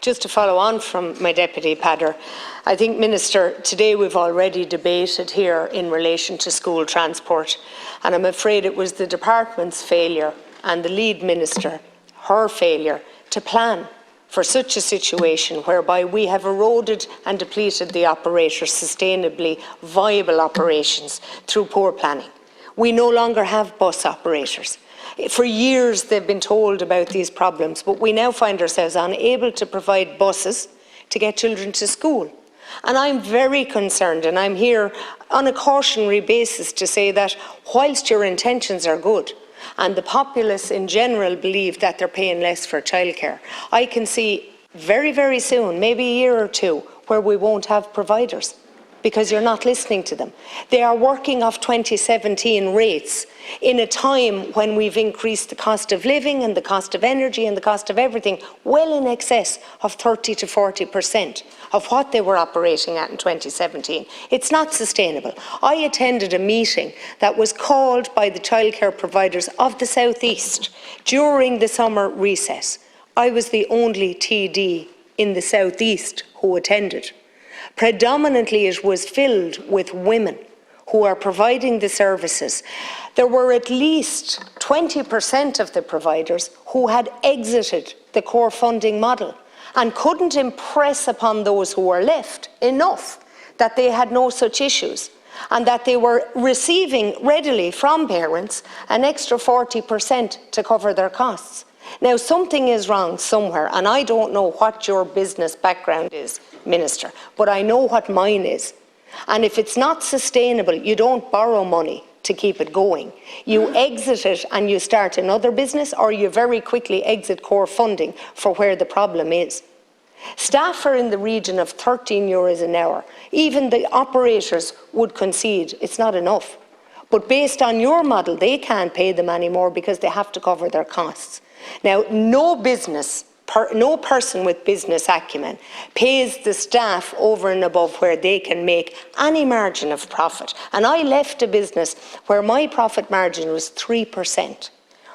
Just to follow on from my Deputy Padder, I think, Minister, today we've already debated here in relation to school transport, and I'm afraid it was the Department's failure and the lead Minister, her failure, to plan for such a situation whereby we have eroded and depleted the operators' sustainably viable operations through poor planning. We no longer have bus operators. For years they've been told about these problems, but we now find ourselves unable to provide buses to get children to school. And I'm very concerned, and I'm here on a cautionary basis to say that whilst your intentions are good, and the populace in general believe that they're paying less for childcare, I can see very, very soon, maybe a year or two, where we won't have providers because you're not listening to them. They are working off 2017 rates in a time when we've increased the cost of living and the cost of energy and the cost of everything well in excess of 30 to 40% of what they were operating at in 2017. It's not sustainable. I attended a meeting that was called by the childcare providers of the South East during the summer recess. I was the only TD in the South East who attended. Predominantly it was filled with women who are providing the services. There were at least 20% of the providers who had exited the core funding model and couldn't impress upon those who were left enough that they had no such issues and that they were receiving readily from parents an extra 40% to cover their costs. Now, something is wrong somewhere, and I don't know what your business background is, Minister, but I know what mine is. And if it's not sustainable, you don't borrow money to keep it going. You exit it and you start another business, or you very quickly exit core funding for where the problem is. Staff are in the region of €13 an hour. Even the operators would concede it's not enough. But based on your model, they can't pay them anymore because they have to cover their costs. Now, no person with business acumen pays the staff over and above where they can make any margin of profit. And I left a business where my profit margin was 3%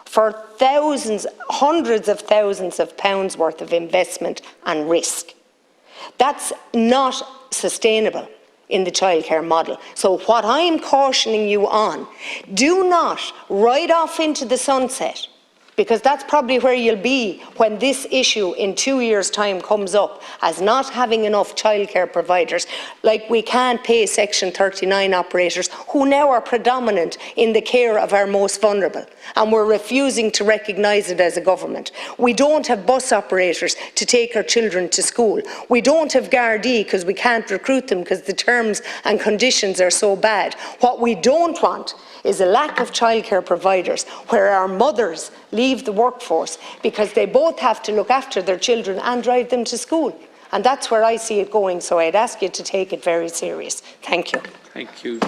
for thousands, hundreds of thousands of pounds worth of investment and risk. That's not sustainable in the childcare model. So what I'm cautioning you on, do not ride off into the sunset, because that's probably where you'll be when this issue in 2 years' time comes up as not having enough childcare providers. Like, we can't pay Section 39 operators who now are predominant in the care of our most vulnerable, and we're refusing to recognise it as a government. We don't have bus operators to take our children to school. We don't have Gardaí because we can't recruit them because the terms and conditions are so bad. What we don't want is a lack of childcare providers where our mothers leave the workforce because they both have to look after their children and drive them to school. And that's where I see it going, so I'd ask you to take it very serious. Thank you. Thank you.